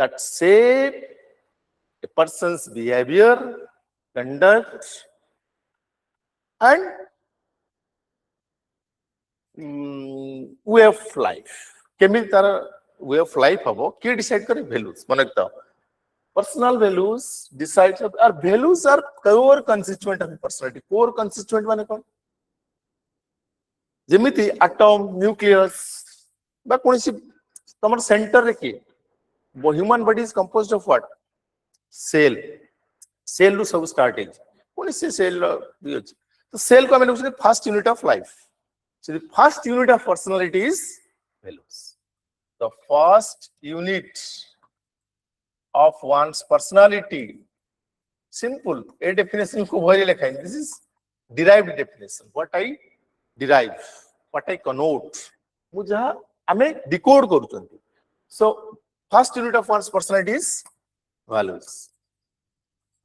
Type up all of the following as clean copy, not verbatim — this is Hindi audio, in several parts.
that shape a person's behavior, conduct, and way of life. केमी तार way of life हबो के डिसाइड करे values मन रखता personal values decide और values are core constituent of personality. Core constituent माने कौन जेमिति atom nucleus बा कोनसी तमर सेंटर रे की human body is composed of what cell रू सब स्टार्टिंग कोनसी cell भी अछि तो cell को हमें first unit of life. So the first unit of personality is values. The first unit of one's personality. Simple. A definition को भरी लिखा है. This is derived definition. What I derive, what I connote. मुझे हमें decode करूँ चंदी. So first unit of one's personality is values.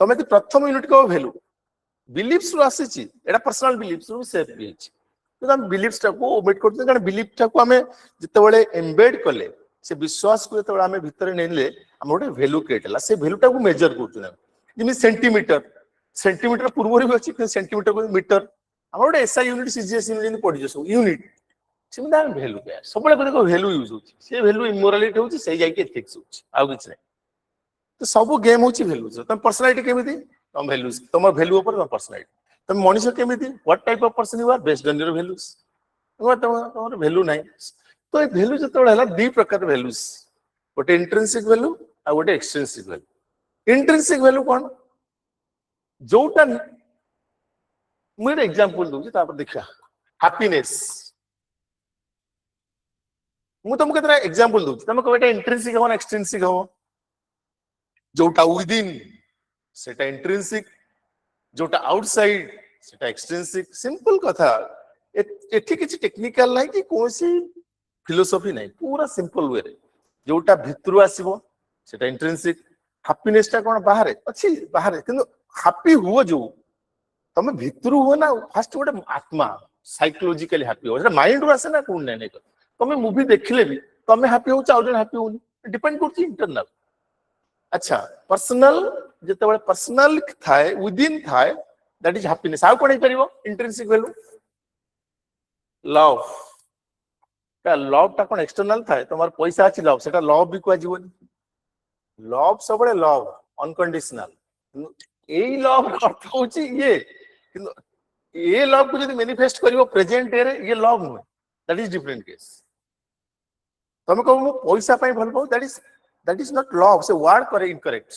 तो मैं तो प्रथम unit का value. Beliefs रू आसे ची. एटा personal beliefs रू shape भी है. तो हम बिलीफ्स को ओमिट करते कारण बिलीफ को हमें जिते बळे एम्बेड कले से विश्वास को जिते बळे हमें भीतर नेले हम गोटे वैल्यू क्रिएट हला से वैल्यू को मेजर करते ना जिमि सेंटीमीटर पूर्व रे अछि सेंटीमीटर को मीटर हम गोटे एसआई यूनिट सीजीएस यूनिट पढि जसो यूनिट सिम दा वैल्यू पे सब बळे को वैल्यू यूज होछि से वैल्यू इमोरालिटी होछि से जाई के एथिक्स होछि आ किछ नै तो सब गेम होछि वैल्यूज तुम पर्सनालिटी केमिति तुम वैल्यूज तुम वैल्यू ऊपर तुम पर्सनालिटी तुम मनुष्य केमिति what type of person you are based on your values तुम वैल्यू नहीं तो ए वैल्यू जते हला दी प्रकार वैल्यूज गोटे इंट्रिंसिक वैल्यू आ गोटे एक्सट्रिंसिक वैल्यू. इंट्रिंसिक वैल्यू कोन जोटा मुझे एग्जांपल दूची तापर देखा हैप्पीनेस मु तुमको केतरा एग्जांपल दूची तुम कहबे इंट्रिंसिक हो ना एक्सट्रिंसिक हो जोटा विद इन सेटा इंट्रिंसिक जोटा आउटसाइड सेटा एक्सट्रिंसिक सिंपल कथा एठी किछि टेक्निकल नाही कि कोनसी फिलोसॉफी नाही पूरा सिंपल वे रे जोटा भितरु आसीबो सेटा इंट्रिंसिक हैप्पीनेस ता कोन बाहर अछि बाहर किंतु हैप्पी हुओ जो तमे भितरु हो ना फर्स्ट गोटे आत्मा साइकोलॉजिकली हैप्पी हो सेटा माइंड रो आसे ना कोन नै नै तमे मूवी देखले भी तमे हैप्पी हो चाउ जन हैप्पी होनी डिपेंड करछि इंटरनल. अच्छा पर्सनल जते बळे पर्सनल थाए विद इन थाए दैट इज हैप्पीनेस हाउ कोन परिबो इंट्रिंसिक वैल्यू लव का लव ता कोन एक्सटर्नल थाए तमार पैसा अछि लव सेटा लव भी को जीवन लव सब बळे लव अनकंडीशनल एई लव अर्थ होची ये किंतु ए लव को यदि मैनिफेस्ट करिवो प्रेजेंट रे ये love know that is different case तमे को पैसा पई भल पाओ दैट इज नॉट लव से वर्ड करे इनकरेक्ट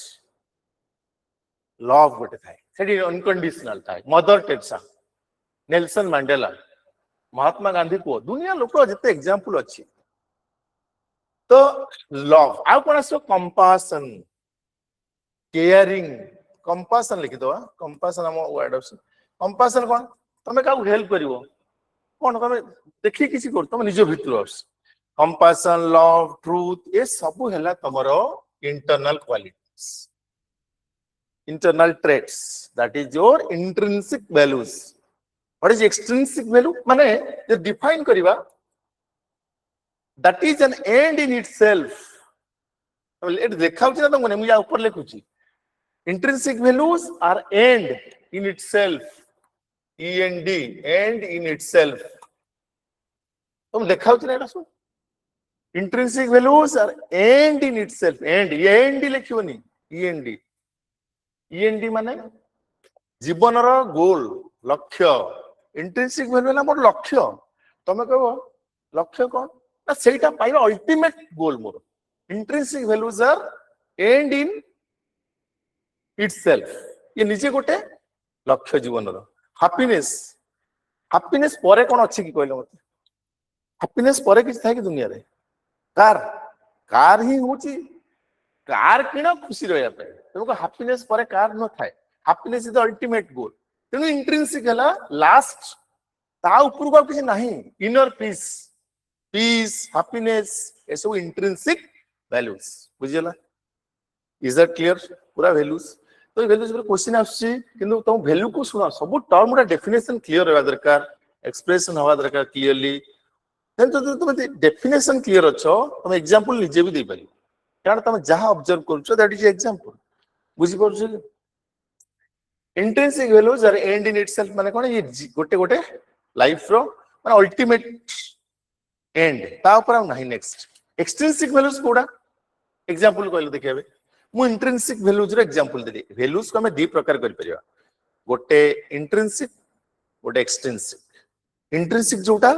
लव गोटे थाए सेठी अनकंडीशनल थाए mother Teresa Nelson Mandela Mahatma Gandhi को दुनिया लोक जते एग्जांपल अछि तो लव आ कोन आसो कंपैशन केयरिंग कंपैशन लिखि दो कंपैशन हम वर्ड ऑफ कंपैशन कोन तमे का हेल्प करिवो कोन तमे देखि किछि कर तमे निजो भितर आस कंपैशन लव ट्रुथ ये सब हैला तमरो internal qualities internal traits that is your intrinsic values. What is extrinsic value माने जो define करिवा that is an end in itself. एट देखाउ छी ना तुमने मुझे ऊपर लिखुची intrinsic values are end in itself end in itself तुम देखाउ छी ना एटा सो intrinsic values are end in itself end लिखिबनी END माने जीवन रो गोल लक्ष्य इंट्रिंसिक वैल्यू ना मोर लक्ष्य तमे कहबो लक्ष्य कोन ना सेटा पाइबा अल्टीमेट गोल मोर intrinsic values are end in itself ये निजे गोटे लक्ष्य जीवन रो हैप्पीनेस परे कोन अछि कि कहले मते हैप्पीनेस परे किछ थाय कि दुनिया रे कार ही होची कार किना खुशी रहया पे तुमको हैप्पीनेस पर कार न थाए happiness is the ultimate goal तेनु इंट्रिंसिक हला लास्ट ता ऊपर को किछ नाही इनर पीस हैप्पीनेस ए सब इंट्रिंसिक वैल्यूज बुझियला इज दैट क्लियर पूरा वैल्यूज तो वैल्यूज पर क्वेश्चन आछि किंतु तुम वैल्यू को सुना सब टर्म रा डेफिनेशन क्लियर होवा दरकार एक्सप्रेशन होवा दरकार क्लियरली देन तो तुम डेफिनेशन क्लियर अछो तुम एग्जांपल निजे भी दे पारी कारण तुम जहाँ ऑब्जर्व करूछ दैट इज एग्जांपल बुझी पड़छ intrinsic values are end in itself माने कोन ये गोटे गोटे लाइफ रो माने अल्टीमेट एंड ता ऊपर हम नहीं नेक्स्ट एक्सट्रिंसिक वैल्यूज कोडा एग्जांपल कहले देखिबे मु इंट्रिंसिक वैल्यूज रो एग्जांपल देली वैल्यूज को हमें दी प्रकार कर परिबा गोटे इंट्रिंसिक गोटे एक्सट्रिंसिक इंट्रिंसिक जोटा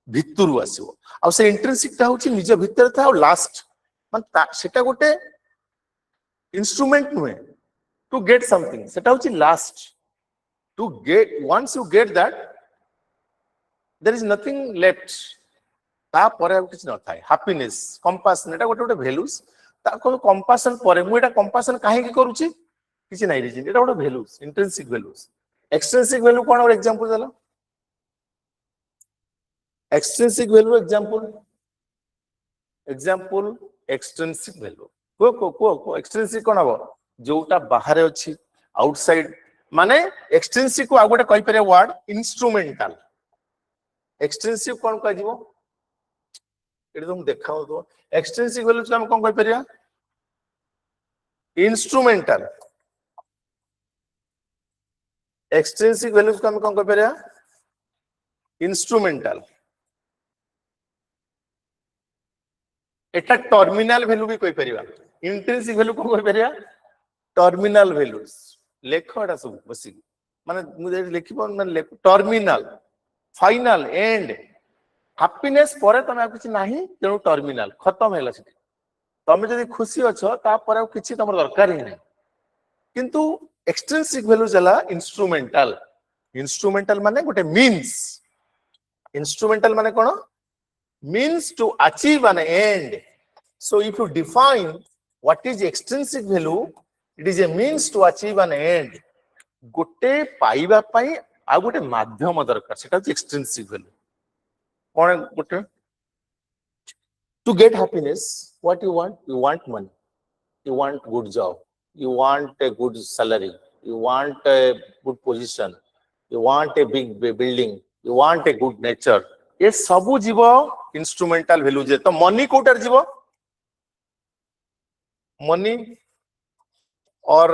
भितरु आसीबो आ से इंट्रिंसिक ता होची निज भितर था और लास्ट मान सेटा गोटे इंस्ट्रूमेंट नुए टू गेट समथिंग सेटा होची last to get once you get that there is nothing left ता परे अब किछ न थाए हैप्पीनेस कंपैशन एटा गोटे गोटे वैल्यूज ता को कंपैशन परे मु एटा कंपैशन काहे की करूची किछ नाही रीजन एटा गोटे values intrinsic values extrinsic value कोन और एग्जांपल देला extrinsic value example extrinsic value को एक्सट्रिंसिक कोन हबो जोटा बाहर अछि आउटसाइड माने एक्सट्रिंसिक को आ गोटे कहि परिया वर्ड इंस्ट्रूमेंटल एक्सट्रिंसिक कोन कहि दिबो एटा तुम देखाओ तो एक्सट्रिंसिक वैल्यू हम कोन कहि परिया इंस्ट्रूमेंटल एक्सट्रिंसिक वैल्यू को हम कोन कहि परिया इंस्ट्रूमेंटल एटा टर्मिनल वैल्यू भी कहि परिबा इंट्रिंसिक वैल्यू को कहि परिया टर्मिनल वैल्यूज लेखडा सब बसी माने मुझे लिखिबो माने टर्मिनल फाइनल एंड हैप्पीनेस परे तमे कुछ नाही तेनु टर्मिनल खत्म हैला सिटी तमे जदी खुशी अछो ता परे किछि तमर दरकार ही नै किंतु एक्सट्रिंसिक वैल्यू जला इंस्ट्रूमेंटल इंस्ट्रूमेंटल माने गोटे मीन्स इंस्ट्रूमेंटल माने कोन means to achieve an end. So if you define what is extrinsic value, it is a means to achieve an end. गोटे पाइबा पई आ गोटे माध्यम दरकार सेटा extrinsic value कोन गोटे to get happiness what you want money, you want good job, you want a good salary, you want a good position, you want a big building, you want a good nature. ये सबू जीव इंस्ट्रूमेंटल वैल्यू जे तो मनी कोटर जीव मनी और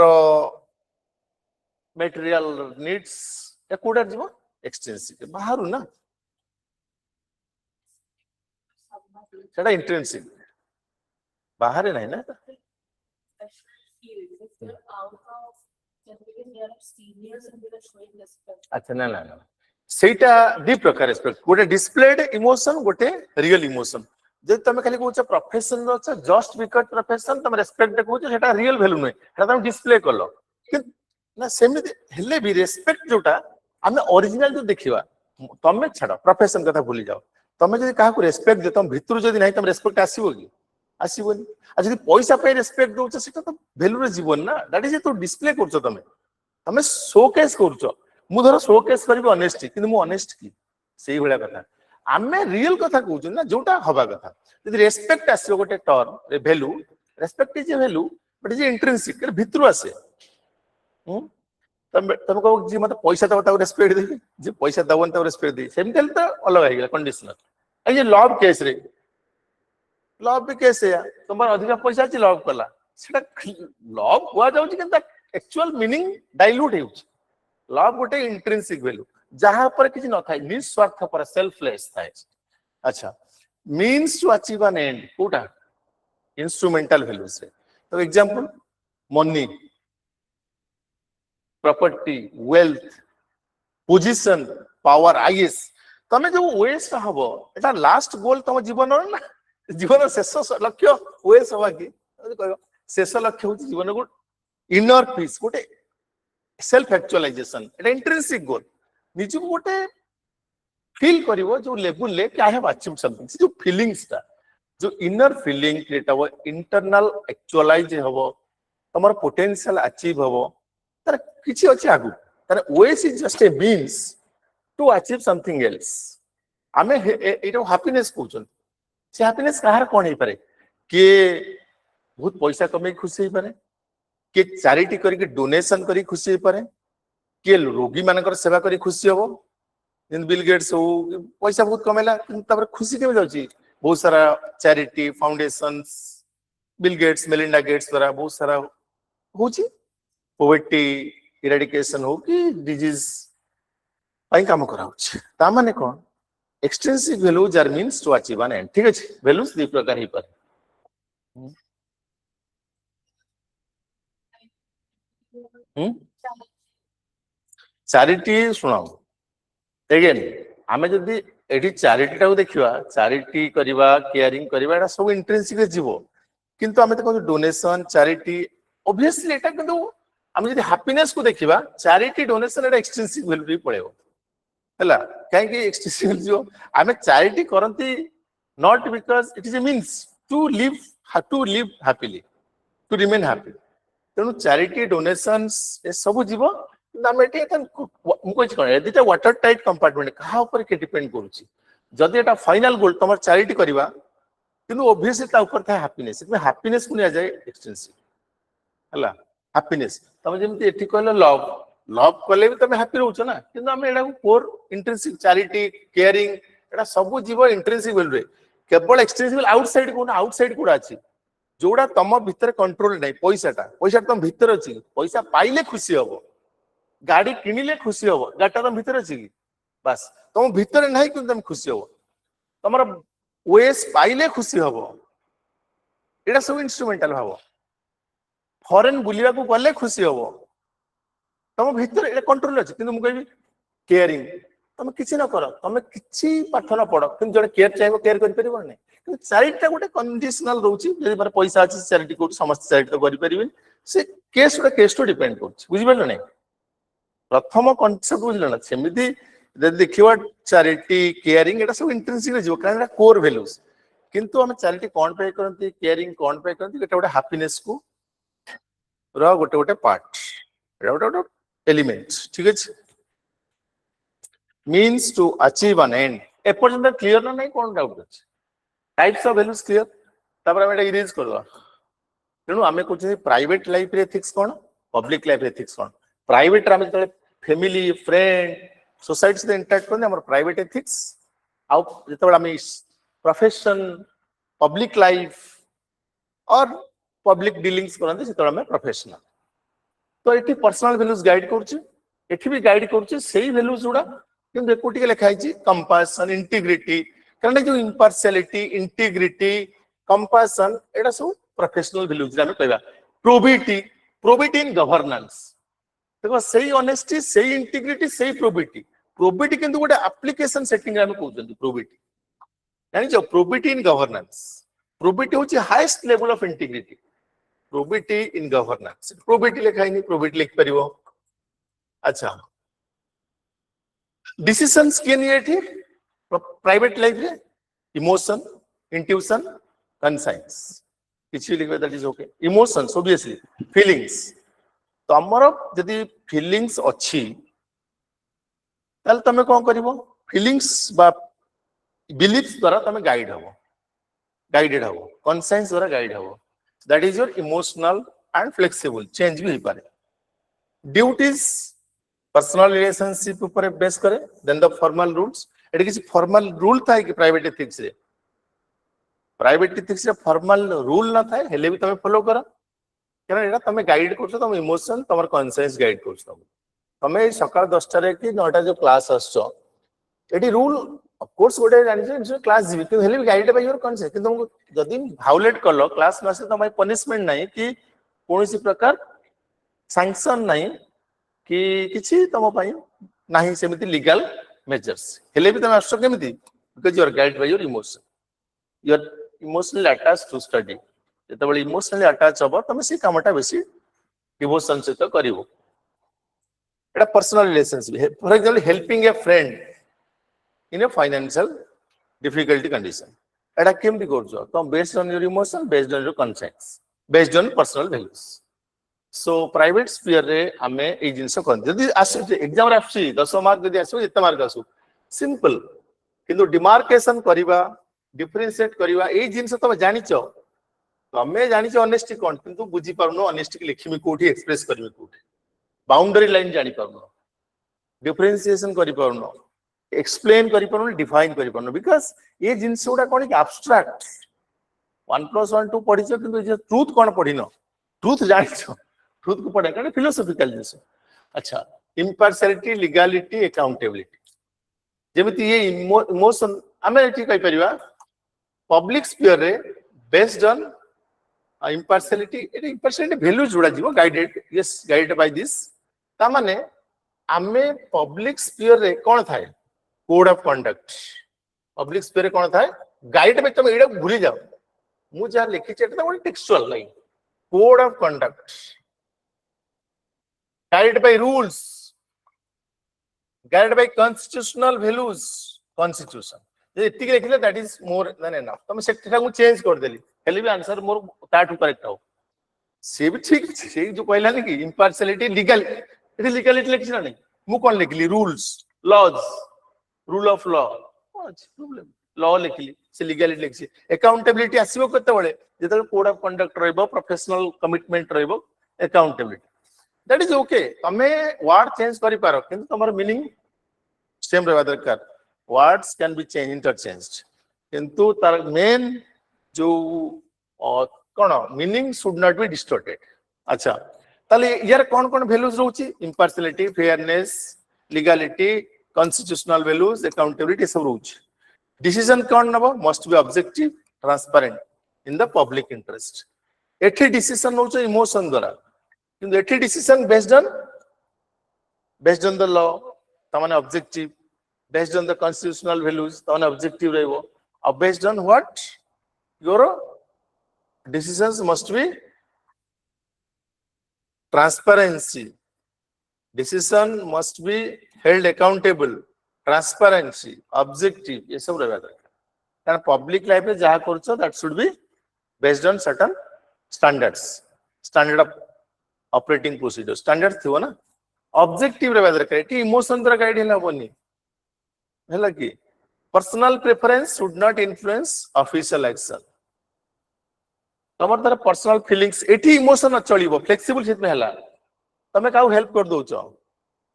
मटेरियल नीड्स या कोटर जीव एक्सट्रिंसिक बाहर ना सेटा इंट्रिंसिक बाहर नहीं ना अच्छा ना ना ना सेटा दी प्रकार रेस्पेक्ट गोटे डिस्प्लेड इमोशन गोटे रियल इमोशन जे तमे खाली कहउछ प्रोफेशन रो छ जस्ट बिकॉज़ प्रोफेशन तमे रेस्पेक्ट देखउछ सेटा रियल वैल्यू नै सेटा तमे डिस्प्ले करलो कि ना सेमि हेले भी रेस्पेक्ट जोटा हमें ओरिजिनल जो देखिबा तमे छाडो प्रोफेशन कथा भूली जाओ तमे जदी काहा को रेस्पेक्ट दे तम भितर जदी नै तम रेस्पेक्ट आसीबो कि आसीबोनी आ जदी पैसा पे रेस्पेक्ट दोछ सेटा तो वैल्यू रे जीवन ना दैट इज तो डिस्प्ले करछ तमे तमे शोकेस करछ मु धर शोकेस करबी ऑनेस्टी किंतु मु ऑनेस्ट की सेही भला कथा आमे रियल कथा कहउछ ना जोटा हवा कथा यदि रेस्पेक्ट आसीबो गोटे टर्म रे value respect is a value but is intrinsic के भितर आसे तमे को जी मत पैसा दबा ता रेस्पेक्ट देबी जे पैसा दबन ता रेस्पेक्ट दे सेमतल तो अलग है गेला कंडीशनल ए जे लव केस रे लव भी केस है तुमर अधिक पैसा छि लव कला सेटा लव हुआ जाउछ कि एक्चुअल मीनिंग डाइल्यूट हेउछ लव गोटे इंट्रिंसिक वैल्यू जहां पर किछि न थाय निस्वार्थ पर सेल्फलेस थाय अच्छा means to achieve an end कोटा इंस्ट्रूमेंटल वैल्यूज रे तो example money property wealth position power आईएस तमे जो ओएस हबो एटा लास्ट गोल तम जीवन ना जीवन शेष लक्ष्य ओएस हवा की कहबो शेष लक्ष्य होची जीवन को इनर पीस गोटे सेल्फ एक्चुअलाइजेशन एटा इंट्रिंसिक गोल निजु गोटे फील करिवो जो लेवल ले कि आई हैव अचीव्ड समथिंग जो फीलिंग्स ता जो इनर फीलिंग क्रिएट हबो इंटरनल एक्चुअलाइज हबो तमर पोटेंशियल अचीव हबो तर किछि अछि आगु तर ओएस is just a means to achieve something else आमे एटा हैप्पीनेस कहउछन से हैप्पीनेस कहार कोन हे पारे के बहुत पैसा कमे खुशी हे पारे के चैरिटी करी डोनेशन करी खुशी हे पारे के रोगी मानकर सेवा करी खुशी हबो जिन बिल गेट्स हो पैसा बहुत कमेला तबर खुशी के जाउची बहुत सारा charity foundations Bill Gates Melinda Gates द्वारा बहुत सारा होची पोवर्टी इरेडिकेशन हो कि डिजीज पाई काम करा होची ता माने कोन extensive values are means to achieve an end ठीक अछि वैल्यूज दी प्रकार ही पर चारिटी सुनाओ अगेन आमे जदी एठी चारिटी टाको देखिबा चारिटी करिबा केयरिंग करिबा एटा सब इंट्रिंसिक जीवो किंतु आमे तो डोनेशन चैरिटी ऑब्वियसली एटा किंतु आमे जदी हैप्पीनेस को देखिबा चैरिटी डोनेशन एटा एक्सटेंसिव वैल्यू भी पळेबो हला काहे कि एक्सटेंसिव जो आमे चैरिटी करंती not because it is a means to live happily to remain happy तेणु चैरिटी डोनेशंस ए सब जीव आमे एटी मु कहै छै एदिटा वाटर टाइट कंपार्टमेंट कहा ऊपर के डिपेंड करूची जदी एटा फाइनल गोल तमर चैरिटी करबा किंतु ऑब्वियसली ता ऊपर था हैप्पीनेस इतमे हैप्पीनेस को निया जाए एक्सटेंसिव हला हैप्पीनेस तमे जेमति एठी कहलो लव लव कले भी तमे हैप्पी रहउछ ना किंतु हम एडा कोर इंट्रिंसिक चैरिटी केयरिंग एडा सब जीव इंट्रिंसिक वेल रे केवल एक्सटेंसिव आउटसाइड को आउटसाइड कोडा अछि जोडा तम भीतर कंट्रोल नै पैसा तम भीतर अछि पैसा पाइले खुशी हबो गाड़ी किनिले खुशी हबो गाटा तम भीतर अछि बस तम भीतर नै कि तम खुशी हबो तमरा ओएस पाइले खुशी हबो एडा सब इंस्ट्रूमेंटल भाबो फॉरेन बुलिया को गले खुशी हबो तम भीतर एडा कंट्रोल अछि किंतु मु कहबी केयरिंग तम किछि न करो तम किछि पाठ न पढो किंतु जने केयर चाहेबो केयर करि परिबो नै किंतु चैरिटी गोटे कंडीशनल रहउछि जदि पर पैसा अछि चैरिटी को समस्त चैरिटी तो करि परिबे से केस तो डिपेंड करछि बुझि परलो नै प्रथम कांसेप्ट बुझलो ना सेमिति जदि देखिवा चैरिटी केयरिंग एटा सब इंट्रिंसिक जीव कारण एटा कोर वैल्यूज किंतु हम चैरिटी कोन पे करंती केयरिंग कोन पे करंती एटा गोटे हैप्पीनेस को रा गोटे गोटे पार्ट एटा गोटे एलिमेंट ठीक अछि means to achieve an end ए पर्यंत क्लियर ना नहीं कोन डाउट अछि टाइप्स ऑफ वैल्यूज क्लियर तापर हम एटा इरेज करवा तेनु आमे कहै प्राइवेट लाइफ रे एथिक्स कोन पब्लिक लाइफ रे एथिक्स कोन प्राइवेट आमे तळे फैमिली फ्रेंड सोसाइटी से इंटरेक्ट करने हमर प्राइवेट एथिक्स आउ जतबे आमे प्रोफेशन पब्लिक लाइफ और पब्लिक डीलिंग्स करते से आमे प्रोफेशनल तो एठी पर्सनल वैल्यूज गाइड करछि एठी भी गाइड करछि सेही वैल्यूज उडा किंतु एकोटी लिखा है कंपैशन इंटीग्रिटी कारण जो इम्पार्शियलिटी इंटीग्रिटी कंपैशन एडा सब प्रोफेशनल वैल्यूज आमे कहबा प्रोबिटी इन गवर्नेंस देखो सही ऑनेस्टी सही इंटीग्रिटी सही प्रोबिटी किंतु गोटे एप्लीकेशन सेटिंग रे कहउछन प्रोबिटी जानि जो प्रोबिटी इन गवर्नेंस प्रोबिटी होची highest level of integrity probity in governance probity लिखाइनी प्रोबिटी लिख परिबो अच्छा डिसिजंस के नहीं एठी प्राइवेट लाइफ रे इमोशन इंट्यूशन कंसाइंस किछि लिखबे that is okay emotions obviously feelings तो हमर यदि फीलिंग्स अच्छी ताल तमे कोन करिवो फीलिंग्स बा बिलीफ्स द्वारा तमे गाइडेड हबो कॉन्शियस द्वारा गाइड हबो that is your emotional and flexible change भी पारे ड्यूटीज पर्सनल रिलेशनशिप ऊपर बेस करे देन द फॉर्मल रूल्स एटा किसी फॉर्मल रूल थाए कि प्राइवेट एथिक्स रे फॉर्मल रूल ना थाए हेले भी तमे फॉलो करा कारण एटा तमे गाइड करछो तम इमोशन तमर कॉन्शियस गाइड करछो तमे सकाळ 10टा रे कि 9टा जो क्लास आछो एटी रूल ऑफ कोर्स गोटे जानि क्लास जीवी कि हेले भी गाइड बाय योर कॉन्शियस किंतु जदि भाउलेट करलो क्लास मासे तमय पनिशमेंट नाही कि कोनोसी प्रकार सैंक्शन नाही कि किछि तम पई नाही सेमिति लीगल मेजर्स हेले भी तमे आछो केमिति because you are guide by your emotion you are emotionally attached to study जेतबे इमोशनली अटैच हबो तमे से कामटा बेसी डिवोशन से तो करिवो एटा personal relationship for example helping A friend in a financial difficulty condition एटा केमति करछो तो based on your emotion based on your conscious based on personal values so private sphere रे हमें ए जिंस कोन जदी आसे एग्जाम रे आसी 10 मार्क जदी आसो एते मार्क आसो सिंपल किंतु डिमार्केशन करिवा डिफरेंशिएट करिवा ए जिंस तो जानिचो तमे जानिचो ऑनेस्टी कोन किंतु बुझी परनो ऑनेस्टी के लिखिमी कोठी एक्सप्रेस करमी कोठी बाउंड्री लाइन जानि परनो डिफरेंशिएशन करि परनो एक्सप्लेन करि परनो डिफाइन करि परनो बिकॉज़ ये जिंस उडा कोन कि एब्स्ट्रैक्ट 1+1 2 पढ़ी कि ट्रूथ कौन पढ़ी न ट्रूथ जान ट्रूथ को पढ़े कौन फिलोसफिकल जिन अच्छा इम्पार्शियलिटी लीगैलिटी अकाउंटेबिलिटी जेमिति ये इमोशन आम ये कहीपर पब्लिक स्फीयर रे बेस्ड ऑन इम्पार्शियलिटी वैल्यू जोड़ा जीवो guided yes guided by this ता माने आमे पब्लिक स्फीयर रे कौन थाए code of conduct public sphere रे कौन थाए गाइड में तुम एडा भूली जाओ मु जा लिखि चेटा ଗୋଟେ textual line code of conduct guided by rules guided by constitutional values constitution जे इतनी लिखले that is more than enough तुम सेटा को चेंज कर देली हेले भी आंसर मोर ताटू करेक्ट हो से भी ठीक से जो कहला नहीं कि इम्पार्शियलिटी लीगल इट लीगलिटी लिखि ना नहीं मु कोन लिखली rules laws rule of law problem law लिखली से लीगलिटी लिखि अकाउंटेबिलिटी आसीबो कते बळे जेते कोड ऑफ कंडक्ट रहइबो प्रोफेशनल कमिटमेंट रहइबो अकाउंटेबिलिटी दैट इज ओके तमे वर्ड चेंज करि पारो किंतु तमर मीनिंग सेम रहबा दरकार words can be change interchanged किंतु तार मेन जो कोन meaning should not be distorted अच्छा ताले यार कोन कोन वैल्यूज रहउची impartiality fairness legality constitutional values accountability सब रहउची डिसीजन कोन नबो must be objective transparent in the public interest एठी डिसीजन होउची इमोशन द्वारा किंतु एठी decision based on the law तमाने objective based on the constitutional values तमाने ऑब्जेक्टिव रहइबो और based on what your decisions must be transparency decision must be held accountable transparency objective ये सब रहबा दरकार कारण पब्लिक लाइफ में जहा करछो that should be based on certain standard of operating procedure standard थियो ना ऑब्जेक्टिव रहबा दरकार एटी इमोशन द्वारा गाइड हैला बनी हैला कि personal preference should not influence official action तमर तार पर्सनल फीलिंग्स एटी इमोशन चलिबो फ्लेक्सिबल छित में हैला तमे काउ हेल्प कर दोचो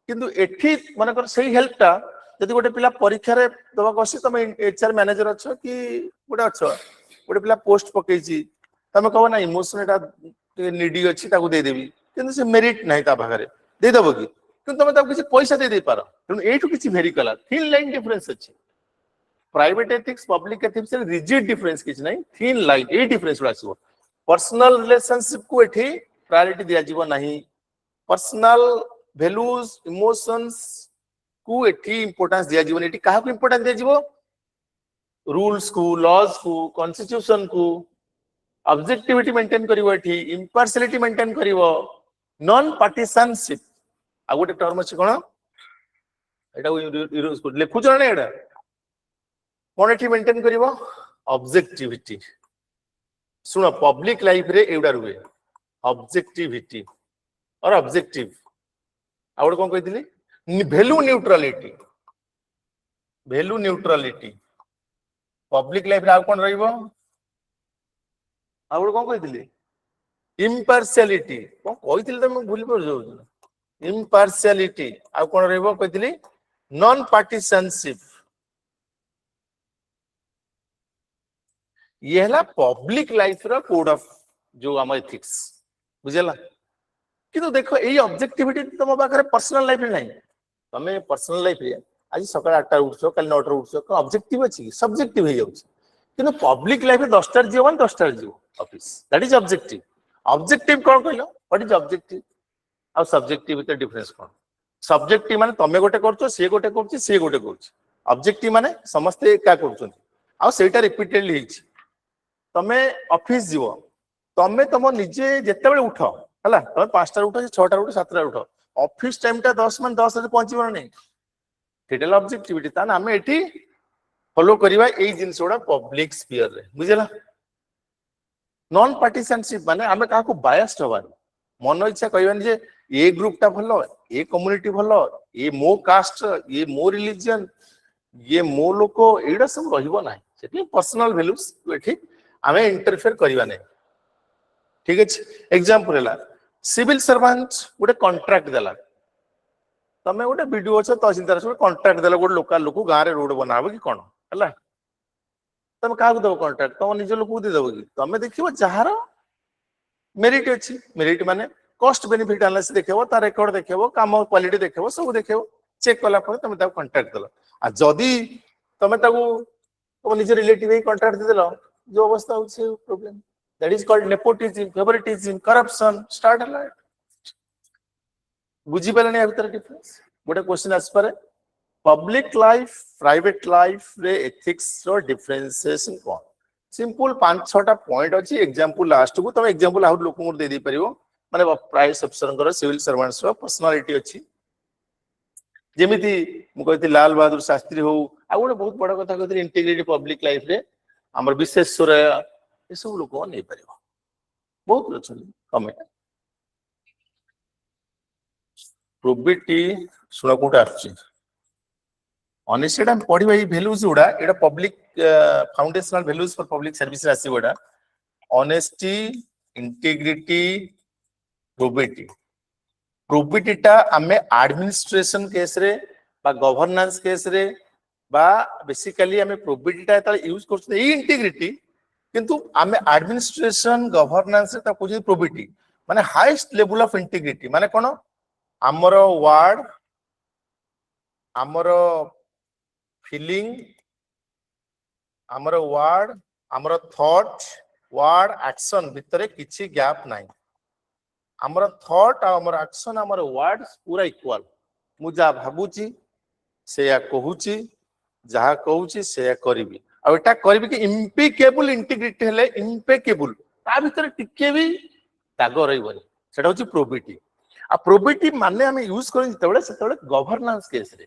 किंतु एठी माने कर सही हेल्प ता जदि गोटे पिला परीक्षा रे दबा कसी तमे एचआर मैनेजर अछो कि गोटे अछो गोटे पिला पोस्ट पकेची तमे कहबो ना इमोशन एटा नीडी अछि ताको दे देबी किंतु से मेरिट नाही ता भागरे दे दबो कि किंतु तमे ताको किछि पैसा दे पारो तेनु एठु किछि भेरी कला थिन लाइन डिफरेंस अछि प्राइवेट एथिक्स पब्लिक एथिक्स रे रिजिड डिफरेंस किछि नाही थिन लाइन ए डिफरेंस आसीबो पर्सनल रिलेशनशिप को एठी प्रायोरिटी दिया जीवो नाही पर्सनल वैल्यूज इमोशंस को एठी इंपोर्टेंस दिया जीवन एठी काहा को इंपोर्टेंस दिया जीवो रूल्स को लॉज को कॉन्स्टिट्यूशन को ऑब्जेक्टिविटी मेंटेन करिवो एठी इम्पार्शियलिटी मेंटेन करिवो नॉन पार्टिसनशिप आ गोटे टर्म अछि कोन एटा यूज को लेखु जने एटा कोन एठी मेंटेन करिवो ऑब्जेक्टिविटी सुनो पब्लिक लाइफ रे एउडा रुवे ऑब्जेक्टिविटी और ऑब्जेक्टिव आउड कोन कहितली वैल्यू न्यूट्रलिटी पब्लिक लाइफ रे आ कोन रहइबो आउड कोन कहितली इम्पार्शियलिटी कोन कहितली त मैं भूली पर जाउ इम्पार्शियलिटी आ कोन रहइबो कहितली नॉन पार्टिसनशिप ये है पब्लिक लाइफ रो कोड ऑफ जो हम एथिक्स बुझला किंतु देखो एई ऑब्जेक्टिविटी तुम पाखरे पर्सनल लाइफ नहीं तमे पर्सनल लाइफ रे आज सकाळ 8 टा उठछो कल 9 टा उठछो को ऑब्जेक्टिव अछि सब्जेक्टिव हे जाउछ किंतु पब्लिक लाइफ रे 10 टा जीवन 10 टा जीव ऑफिस दैट इज ऑब्जेक्टिव कोन कहलो व्हाट इज ऑब्जेक्टिव आ सब्जेक्टिव विथ डिफरेंस कोन सब्जेक्टिव माने तमे गोटे करछो से गोटे करछि से गोटे करछि ऑब्जेक्टिव माने समस्त एका करछन आ सेटा रिपीटेडली हिच तमे ऑफिस जीव तमे तम निजे जेते बेले उठ हला तमे 5 टा उठ 6 टा उठ 7 टा उठ ऑफिस टाइम टा 10 मान 10 रे पहुंचीबो नै सेटा ऑब्जेक्टिविटी ता ना हमें एठी फॉलो करिवा एई जिंसोडा पब्लिक स्फीयर रे बुझला नॉन पार्टिसनशिप माने हमें का को बायस्ड होबार मन इच्छा कहबन जे ए ग्रुप टा भलो ए कम्युनिटी भलो ए मो कास्ट ये मो रिलीजन ये मो लोको एडा सब रहिबो नै सेठी पर्सनल वैल्यूज एठी हमें इंटरफेयर करिवा नै ठीक है एग्जांपल हला सिविल सर्वेंट गोटे कॉन्ट्रैक्ट देला तमे गोटे वीडियो छ तहसीलदार से कॉन्ट्रैक्ट देला गोटे लोकल लोक गां रे रोड बनाबो कि कोन हला तमे काहा दब कॉन्ट्रैक्ट तुम निज लोक दे दब कि तुम देखिबो जहार मेरिट अछि मेरिट माने कॉस्ट बेनिफिट एनालिसिस देखिबो ता रेकॉर्ड देखिबो काम क्वालिटी देखिबो सब देखिबो चेक कला पर तुम ता कॉन्ट्रैक्ट दल आ जदी तुम ताको तुम निज रिलेटिव कॉन्ट्रैक्ट दे दल जो अवस्था होछि problem that is called nepotism favouritism corruption start हला बुझी पाले नै भीतर डिफरेंस गोटे क्वेश्चन आस पारे पब्लिक लाइफ प्राइवेट लाइफ रे एथिक्स रो डिफरेंशिएशन कोन सिंपल 5-6टा पॉइंट अछि एग्जांपल लास्ट को तुम एग्जांपल आउट लोक दे दे परियो माने प्राइस अफसर कर सिविल सर्वेंट्स रो पर्सनालिटी अछि जेमिति मु कहति लाल बहादुर शास्त्री हो आ गोटे बहुत बड़ कथा कहति इंटीग्रिटी पब्लिक लाइफ रे हमर विशेषकर ए सब लोक नै परियो बहुत अछि कमेंट प्रोबिटी सुना कोटा अछि ऑनेस्टी हम पढिबा ई values Uda Etah public foundational values for public service रासी उडा ऑनेस्टी इंटीग्रिटी प्रोबिटी प्रोबिटी टा हमें एडमिनिस्ट्रेशन केस रे बा गवर्नेंस केस रे बा बेसिकली हमें प्रोबिटी टा ता यूज करछ ई इंटीग्रिटी किंतु हमें एडमिनिस्ट्रेशन गवर्नेंस ता कोजी प्रोबिटी माने हाईएस्ट लेवल ऑफ इंटीग्रिटी माने कोन हमर वार्ड हमर फीलिंग हमर वर्ड हमर थॉट वर्ड एक्शन भितरे किछि गैप नाही हमर थॉट हमर एक्शन हमर वर्ड्स पूरा इक्वल मु जा भाबुची से या कहूची जहा कहूची से या करबी आ एटा करबी कि इम्पिकेबल इंटीग्रिटी हेले इम्पेकेबल ता भितरे टिके भी दाग रहइबनी सेटा होची प्रोबिटी आ प्रोबिटी माने हम यूज करै सेतबेले गवर्नेंस केस रे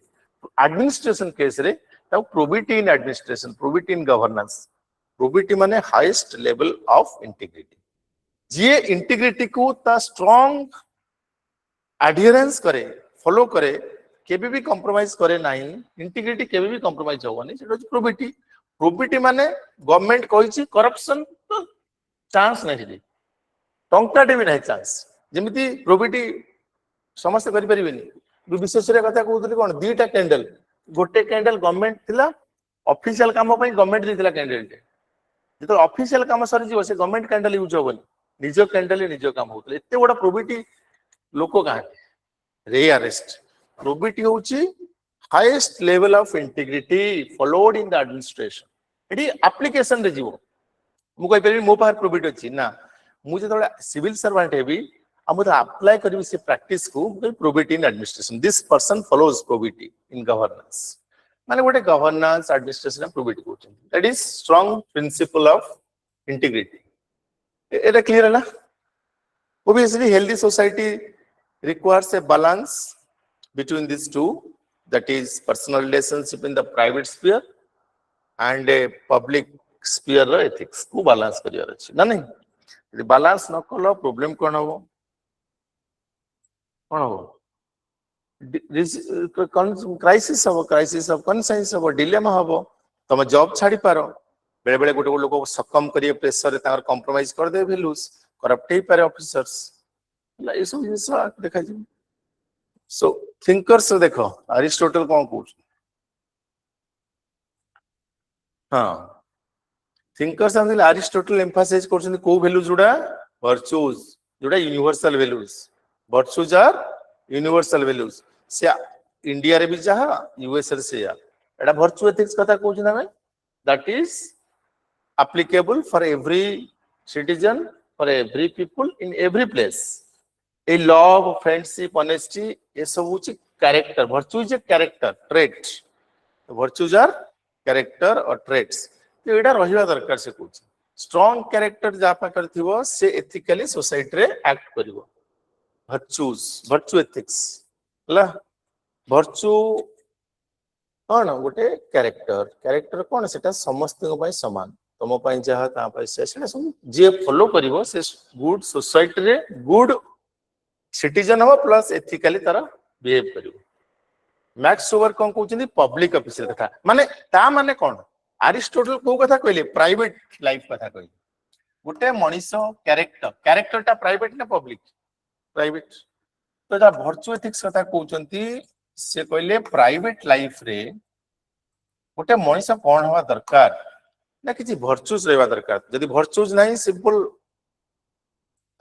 एडमिनिस्ट्रेशन केस रे ता probity in administration probity in governance probity माने हाईएस्ट लेवल ऑफ इंटीग्रिटी जे इंटीग्रिटी को ता स्ट्रांग एडहेरेंस करे फॉलो करे केबे भी कॉम्प्रोमाइज करे नाही इंटीग्रिटी केबे भी कॉम्प्रोमाइज होवनी सेटा प्रोबिटी प्रोबिटी माने गवर्नमेंट कहिछि करप्शन तो चांस नाही दे टंकाटे भी नाही चांस जेमिति प्रोबिटी समस्त करि परिबेनी विशेष रे कथा कहउतली कोन दीटा कैंडल गोटे कैंडल गवर्नमेंट थिला ऑफिशियल काम पई गवर्नमेंट दिथिला कैंडल जेतो ऑफिशियल काम सरी जीव से गवर्नमेंट कैंडल यूज होबनी निजो कैंडल निजो काम होतले एते बडा प्रोबिटी लोको का रेयरेस्ट प्रोबिटी होची highest level of integrity followed in the administration एडी एप्लीकेशन रे जीवो मु कहि परबी मो पार प्रोबिटी अछि ना मु जेतोले सिविल सर्वेंट हेबी हम तो अप्लाई करबी से प्रैक्टिस को probity in administration this person follows probity in governance माने गोटे गवर्नेंस एडमिनिस्ट्रेशन प्रोबिटी कोचन that is strong principle of integrity एटा क्लियर हला obviously healthy society requires a balance between these two that is personal relationship in the private sphere and a public sphere ethics को balance करियर अछि ना नहीं यदि balance न कलो problem कोन हो क्राइसिस ऑफ कॉन्शियस हो डिलेमा हो तुम जॉब छाड़ी पारो बेले बेले गोटे लोक सकम करिए प्रेशर रे तार कॉम्प्रोमाइज कर दे वैल्यूज करप्ट हे पारे ऑफिसर्स ला ये सब जिंस देखा जी सो थिंकर्स देखो अरिस्टोटल कोन कहू हां थिंकर्स आंदिल अरिस्टोटल एम्फासाइज करछन को वैल्यूज जोडा वर्चुज जोडा universal values virtues are universal values से इंडिया रे भी जहा यूएस रे से एटा वर्चु एथिक्स कथा कहू छी ना मैं that is applicable for every citizen for every people in every place a love friendship honesty ये सब होची character virtue is a character trait virtues are character or traits तो एटा रहिबा दरकार से कहू strong character जा पाकर थिवो से ethically society रे act करिवो virtue ethics ला virtue कौन गोटे कैरेक्टर कौन सेटा समस्त समान तुम जहाँ सब जी फॉलो करिवो से गुड सोसाइटी रे गुड सिटीजन हो प्लस एथिकली तार बिहेव करिवो मैक्स ओवर कौन कहउछनी पब्लिक ऑफिसर कथा माने ता माने कौन अरिस्टोटल को कथा कहले प्राइवेट लाइफ कथा कहले गोटे मनीषो कैरेक्टर ता प्राइवेट ना पब्लिक प्राइवेट तो ता वर्चु एथिक्स कथा कहउछंती से कहले प्राइवेट लाइफ रे गोटे मनीष कौन हवा दरकार ना किसी भर्चुस रहबा दरकार जदि भर्चुस नहीं सिंपल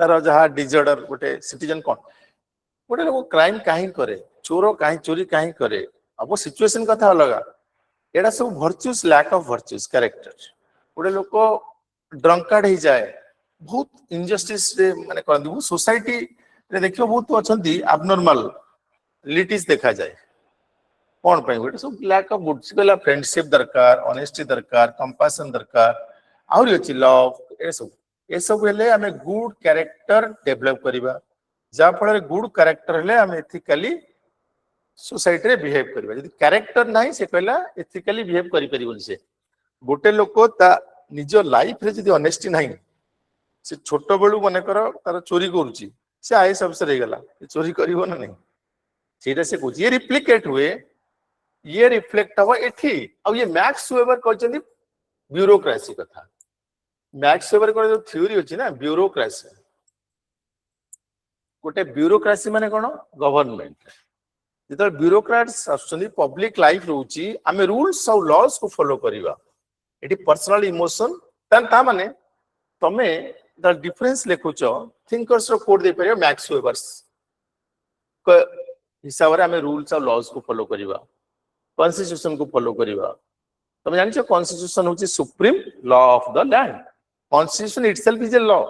तार जहाँ डिजॉर्डर गोटे सिटीजन कौन गोटे लोक क्राइम कहीं करे चोर कहीं चोरी कहीं करे अब सिचुएशन कथा अलग एड़ा सब भर्चुस लैक ऑफ भर्चुस कैरेक्टर गोटे लोक ड्रंकार्ड हो जाए बहुत इनजस्टिस माने कहंदी वो सोसाइटी रे देखियो बहुत अछंती एबनॉर्मल रिलेटिव्स देखा जाए कौन पे गोटे सब लैक ऑफ गुड कहला फ्रेंडशिप दरकार ऑनेस्टी दरकार कंपैशन दरकार आउरी अछि लव ए सब हेले हमें गुड कैरेक्टर डेवलप करिबा जा फल गुड कैरेक्टर हेले हम एथिकली सोसाइटी रे बिहेव करिबा यदि कैरेक्टर नाही से कहला एथिकली बिहेव करि परिबन से गोटे लोक ता निज लाइफ रे यदि ऑनेस्टी नाही से छोट बेलू मन कर तार चोरी करुची से आईएएस अफसर हो गला चोरी करिवो ना नहीं सेटा से कुछ ये रिप्लिकेट हुए ये रिफ्लेक्ट हवा एठी अब ये मैक्स वेबर कहचंदी ब्यूरोक्रेसी कथा मैक्स वेबर को जो थ्योरी अछि ना ब्यूरोक्रेसी गोटे ब्यूरोक्रेसी माने कोन गवर्नमेंट जितो ब्यूरोक्रेट्स आछंदी पब्लिक लाइफ रहउची आमे रूल्स और लॉज को फॉलो करिवा एठी पर्सनल इमोशन ता माने तमे द डिफरेंस लेखुच थिंकर्स रो कोड दे परियो मैक्स वेबर्स को हिसाब रे आमे रूल्स और लॉज को फॉलो करिवा कॉन्स्टिट्यूशन को फॉलो करिवा तमे जानि छ कॉन्स्टिट्यूशन होची supreme law of the land constitution itself is a law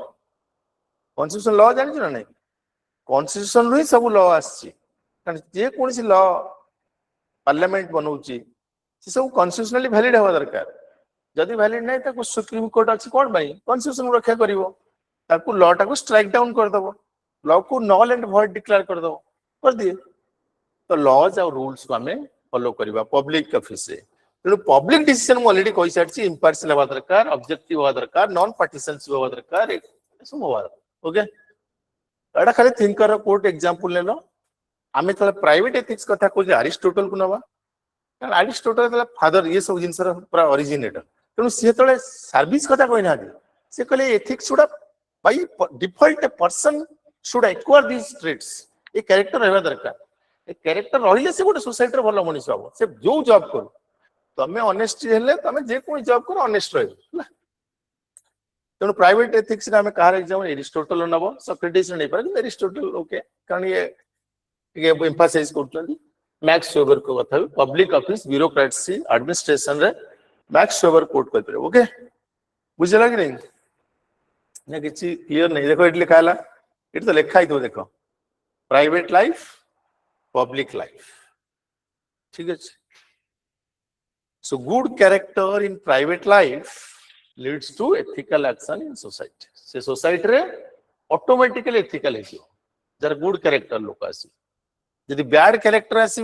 constitution law जानि छ ना नहीं कॉन्स्टिट्यूशन रो ही सब लॉ आछि कारण जे कोनसी लॉ पार्लियामेंट बनौची से सब कॉन्स्टिट्यूशनली वैलिड होवा दरकार जदि वैलिड नहीं ताको सुप्रीम कोर्ट अछि कोन भाई कॉन्स्टिट्यूशन रक्षा करिवो ताको लॉ टाको स्ट्राइक डाउन कर दबो लॉ को नल एंड वॉइड डिक्लेयर कर दबो कर दिए तो लॉज और रूल्स को हमें फॉलो करिवा पब्लिक ऑफिस से तेणु पब्लिक डिसीजन मु ऑलरेडी कहि सारछि इंपार्शियल होवा दरकार ऑब्जेक्टिव होवा दरकार नॉन पार्टिसनशिप होवा दरकार सब होवा ओके एडा खाली थिंकर कोर्ट एग्जांपल लेलो आमे तले प्राइवेट एथिक्स कथा को अरिस्टोटल को नवा कारण अरिस्टोटल तले फादर ये सब जिंसर पूरा ओरिजिनेटर तेणु सी तले सर्विस कथा कहि ना से कहले ethics should by default a person should acquire this traits a character रहबा दरकार ए कैरेक्टर रहिले से गोटे सोसाइटी रे भलो मनुष्य हो से जो जॉब करू तमे ऑनेस्टी हेले तमे जे कोई जॉब करो ऑनेस्ट रहबो तेणु प्राइवेट एथिक्स रे हमें कार एग्जांपल एरिस्टोटल नबो सोक्रेटिस नै पर एरिस्टोटल ओके कारण ये एम्फासाइज करछन मैक्स वेबर को कथा पब्लिक ऑफिस ब्यूरोक्रेसी एडमिनिस्ट्रेशन रे मैक्स वेबर कोट कर पे ओके बुझला कि नहीं ना किछि क्लियर नहीं देखो एट लिखा हला एट तो लिखा ही तो देखो प्राइवेट लाइफ पब्लिक लाइफ ठीक है so good character in private life leads to ethical action in society से सोसाइटी रे ऑटोमेटिकली एथिकल हेसियो जर गुड कैरेक्टर लोक आसी यदि बैड कैरेक्टर आसीबे